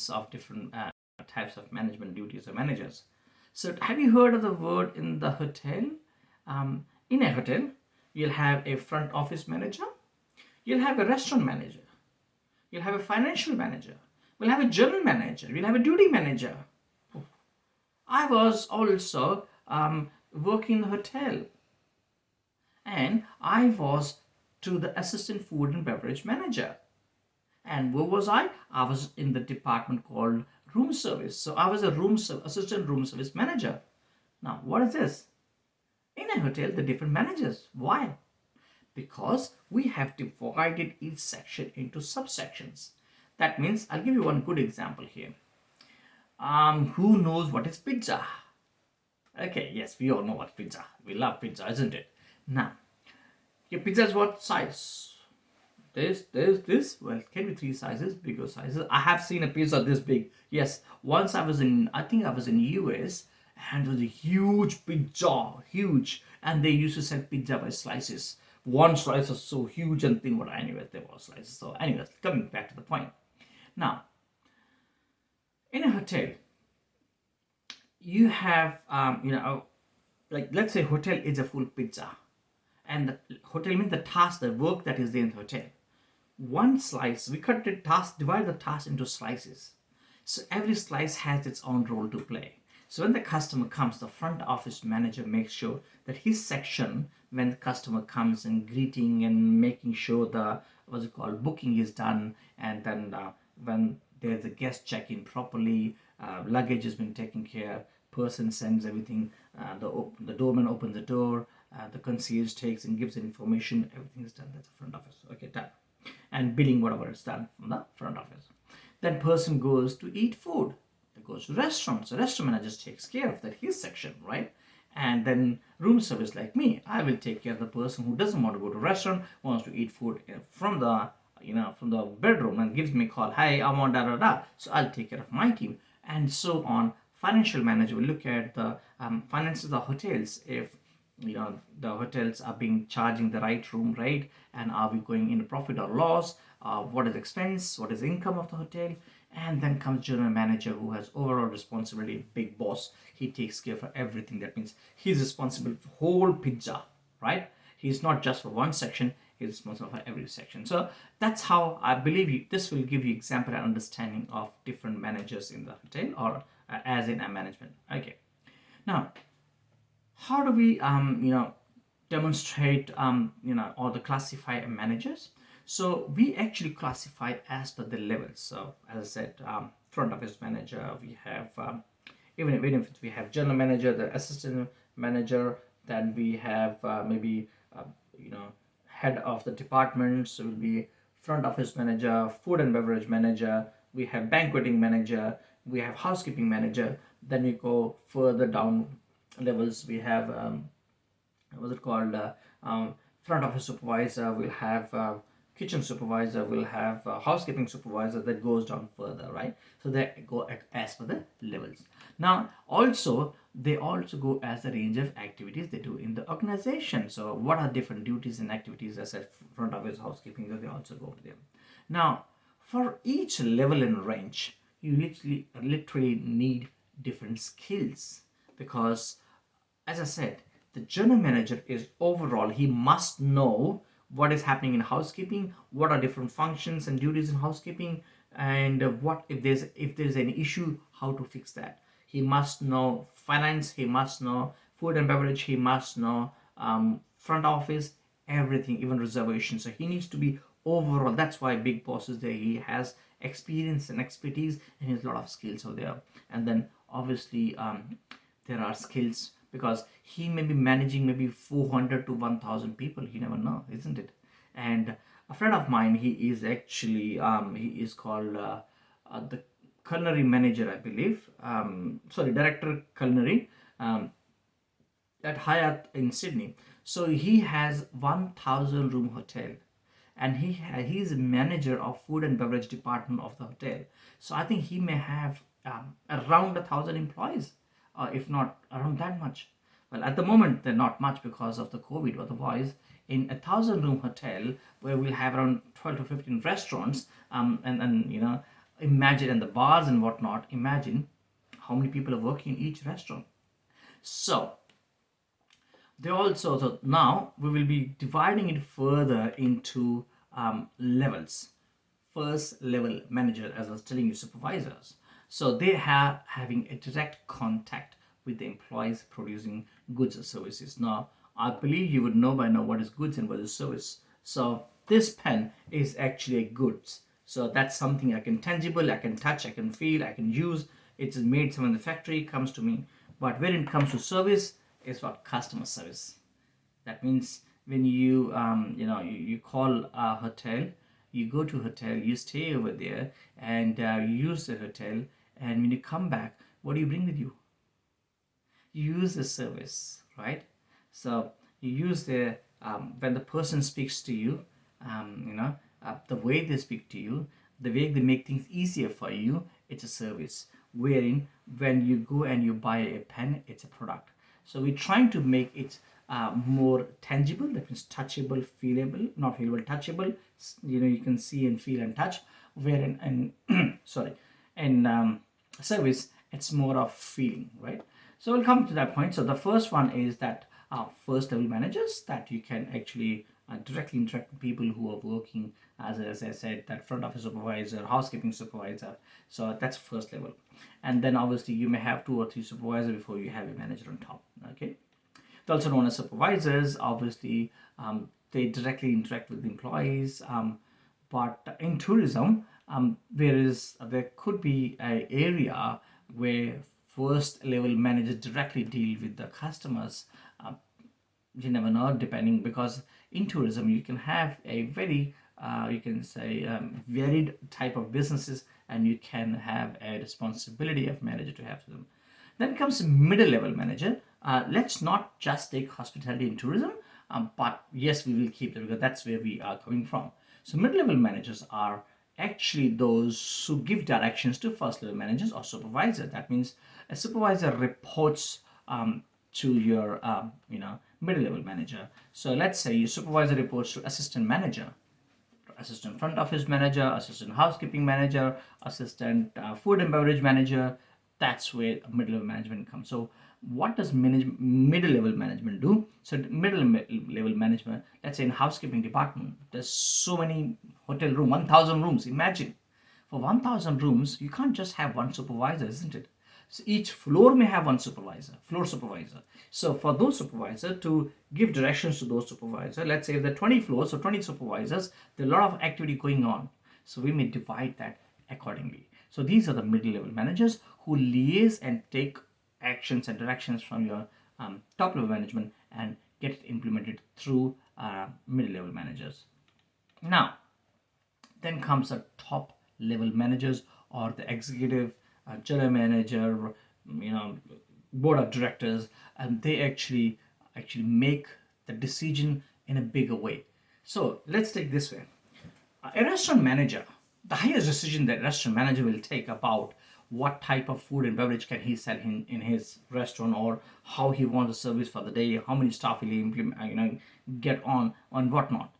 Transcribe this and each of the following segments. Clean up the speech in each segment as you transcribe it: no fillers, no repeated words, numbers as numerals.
of different types of management duties or managers. So have you heard of the word in the hotel? In a hotel, you'll have a front office manager, you'll have a restaurant manager, you'll have a financial manager, we'll have a general manager, we'll have a duty manager. I was also working in the hotel, and I was to the assistant food and beverage manager. And where was I? I was in the department called room service. So I was a assistant room service manager. Now, what is this? In a hotel, the different managers. Why? Because we have divided each section into subsections. That means, I'll give you one good example here. Who knows what is pizza? Okay, yes, we all know what pizza. We love pizza, isn't it? Now, your pizza is what size? This. Well, it can be three sizes, bigger sizes. I have seen a pizza this big. Yes, once I think I was in US, and it was a huge pizza, huge. And they used to sell pizza by slices. One slice was so huge and thin, but anyways, there were slices. So anyways, coming back to the point. Now, in a hotel, you have, like let's say hotel is a full pizza. And the hotel means the task, the work that is there in the hotel. One slice, we divide the task into slices. So every slice has its own role to play. So when the customer comes, the front office manager makes sure that his section, when the customer comes and greeting and making sure the booking is done, and then when there's a guest check-in properly, luggage has been taken care, person sends everything, the doorman opens the door, the concierge takes and gives information, everything is done. That's the front office. Okay, done. And billing, whatever is done from the front office. Then person goes to eat food. They goes to restaurants. The restaurant manager takes care of that, his section, right? And then room service, like me, I will take care of the person who doesn't want to go to restaurant, wants to eat food from the bedroom, and gives me a call. Hey, I want da da da. So I'll take care of my team, and so on. Financial manager will look at the finances of the hotels. If the hotels are being charging the right room rate, and are we going in profit or loss, what is expense, what is income of the hotel. And then comes general manager, who has overall responsibility, big boss. He takes care for everything. That means he's responsible for whole pizza, right? He's not just for one section, he's responsible for every section. So that's how I believe this will give you example and understanding of different managers in the hotel, or as in a management. Okay, now how do we demonstrate or the classify managers? So we actually classify as per the levels. So as I said, front office manager, we have even if we have general manager, the assistant manager, then we have maybe head of the department, so will be front office manager, food and beverage manager, we have banqueting manager, we have housekeeping manager. Then we go further down levels, we have what's it called front office supervisor, we'll have kitchen supervisor, we'll have housekeeping supervisor. That goes down further, right? So they go as per the levels. Now also they also go as a range of activities they do in the organization. So what are different duties and activities? As I said, front office, housekeeping, they also go to them. Now for each level and range, you literally need different skills, because as I said, the general manager is overall, he must know what is happening in housekeeping, what are different functions and duties in housekeeping, and what if there's an issue, how to fix that. He must know finance, he must know food and beverage, he must know front office, everything, even reservations. So he needs to be overall. That's why big boss is there. He has experience and expertise, and he has a lot of skills over there. And then obviously there are skills, because he may be managing maybe 400 to 1000 people, you never know, isn't it? And a friend of mine, he is actually he is called the culinary manager, I believe, director culinary at Hyatt in Sydney. So he has 1000 room hotel, and he is a manager of food and beverage department of the hotel. So I think he may have around 1000 employees, if not around that much. Well, at the moment they're not much because of the COVID. Otherwise, in 1000 room hotel, where we'll have around 12 to 15 restaurants, and Imagine, and the bars and whatnot, imagine how many people are working in each restaurant. So they also, so now we will be dividing it further into levels. First level manager, as I was telling you, supervisors. So they have having a direct contact with the employees producing goods or services. Now, I believe you would know by now what is goods and what is service. So this pen is actually a goods. So that's something I can tangible, I can touch, I can feel, I can use. It's made some in the factory, comes to me. But when it comes to service, it's what customer service. That means when you you call a hotel, you go to a hotel, you stay over there, and you use the hotel. And when you come back, what do you bring with you? You use the service, right? So you use the when the person speaks to you, the way they speak to you, the way they make things easier for you, it's a service. Wherein when you go and you buy a pen, it's a product. So we're trying to make it more tangible. That means touchable, feelable, not feelable, touchable. You can see and feel and touch. Wherein and sorry, in service, it's more of feeling, right? So we'll come to that point. So the first one is that first level managers, that you can actually directly interact with people who are working as I said, that front office supervisor, housekeeping supervisor. So that's first level. And then obviously you may have 2 or 3 supervisors before you have a manager on top. Okay. They're also known as supervisors. Obviously, they directly interact with the employees. But in tourism, there could be an area where first level managers directly deal with the customers. You never know, depending, because in tourism you can have a very you can say varied type of businesses, and you can have a responsibility of manager to have to them. Then comes middle level manager. Let's not just take hospitality and tourism, but yes, we will keep it because that's where we are coming from. So middle level managers are actually those who give directions to first level managers or supervisor. That means a supervisor reports to your middle level manager. So let's say your supervisor reports to assistant manager, assistant front office manager, assistant housekeeping manager, assistant food and beverage manager. That's where middle level management comes. So what does middle level management do? So middle level management, let's say in housekeeping department, there's so many hotel room, 1,000 rooms. Imagine for 1,000 rooms, you can't just have one supervisor, isn't it? So each floor may have one floor supervisor. So for those supervisors to give directions to those supervisors, let's say if there are 20 floors, so 20 supervisors, there's a lot of activity going on. So we may divide that accordingly. So these are the middle level managers who liaise and take actions and directions from your top level management and get it implemented through middle level managers. Now, then comes the top level managers or the executive general manager, board of directors, and they actually make the decision in a bigger way. So let's take this way. A restaurant manager, the highest decision that restaurant manager will take about what type of food and beverage can he sell in his restaurant, or how he wants the service for the day, how many staff will he implement, get on whatnot.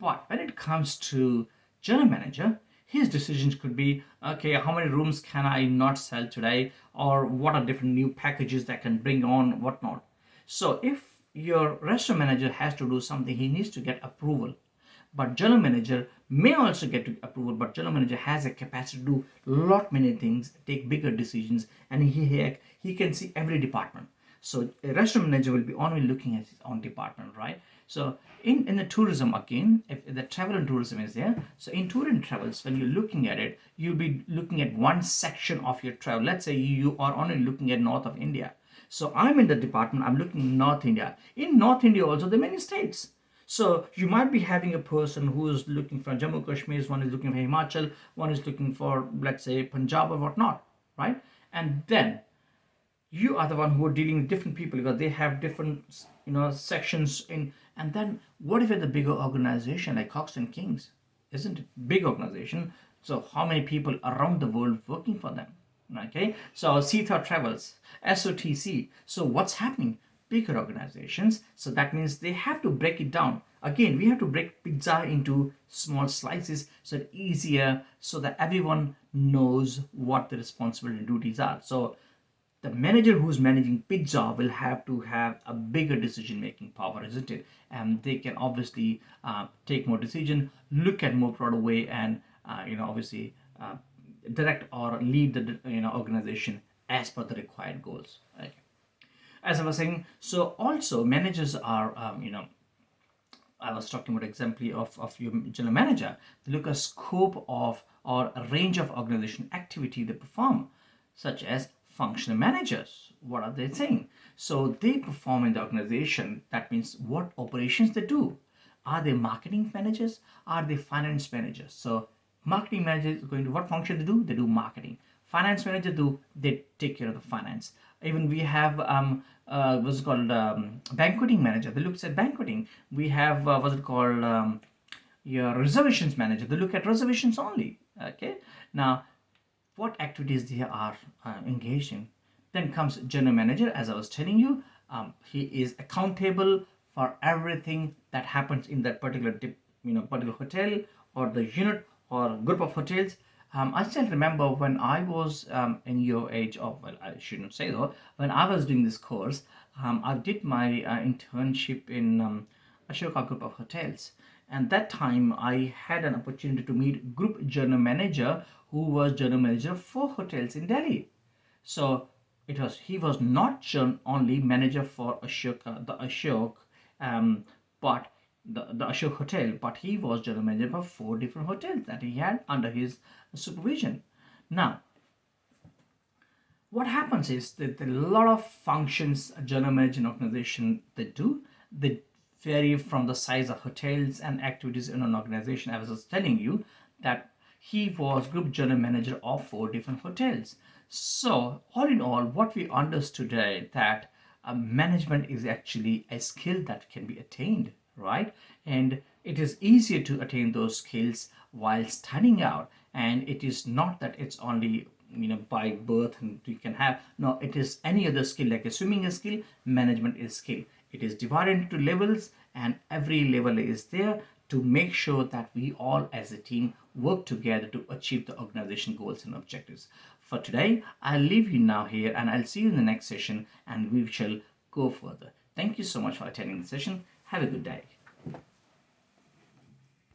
But when it comes to general manager, his decisions could be, okay, how many rooms can I not sell today, or what are different new packages that can bring on whatnot. So if your restaurant manager has to do something, he needs to get approval. But general manager may also get approval, but general manager has a capacity to do lot many things, take bigger decisions, and he can see every department. So a restaurant manager will be only looking at his own department, right? So in the tourism, again, if the travel and tourism is there, so in tour and travels, when you're looking at it, you'll be looking at one section of your travel. Let's say you are only looking at north of India. So I'm in the department, I'm looking North India. In North India also, there are many states. So you might be having a person who is looking for Jammu Kashmir, one is looking for Himachal, one is looking for, let's say, Punjab or whatnot, right? And then you are the one who are dealing with different people because they have different, sections in. And then what if it's a bigger organization like Cox and Kings, isn't it? Big organization. So how many people around the world working for them? Okay. So Sita Travels, SOTC. So what's happening? Bigger organizations. So that means they have to break it down. Again, we have to break pizza into small slices so it's easier, so that everyone knows what the responsibility and duties are. So the manager who's managing pizza will have to have a bigger decision making power, isn't it? And they can obviously take more decision, look at more broader way, and obviously direct or lead the organization as per the required goals. Okay. As I was saying, so also managers are I was talking about example of your general manager. They look at scope of or a range of organization activity they perform, such as functional managers. What are they saying? So they perform in the organization. That means what operations they do. Are they marketing managers? Are they finance managers? So marketing manager is going to what function they do? They do marketing. Finance manager do they take care of the finance. Even we have what's it called banqueting manager. They looks at banqueting. We have what's it called your reservations manager. They look at reservations only. Okay. Now, what activities they are engaged in. Then comes general manager. As I was telling you, he is accountable for everything that happens in that particular particular hotel or the unit or group of hotels. I still remember when I was in your age of, well, I shouldn't say though, when I was doing this course, I did my internship in Ashoka Group of Hotels. And that time I had an opportunity to meet group general manager who was general manager for hotels in Delhi. So he was not only manager for the Ashok, but the Ashok Hotel, but he was general manager for 4 different hotels that he had under his supervision. Now, what happens is that a lot of functions a general management organization they do, they vary from the size of hotels and activities in an organization. I was just telling you that he was group general manager of 4 different hotels. So all in all, what we understood today that management is actually a skill that can be attained, right? And it is easier to attain those skills while studying out. And it is not that it's only by birth and you can have. No, it is any other skill. Like a swimming is skill, management is skill. It is divided into levels, and every level is there to make sure that we all as a team work together to achieve the organization goals and objectives. For today, I'll leave you now here, and I'll see you in the next session, and we shall go further. Thank you so much for attending the session. Have a good day.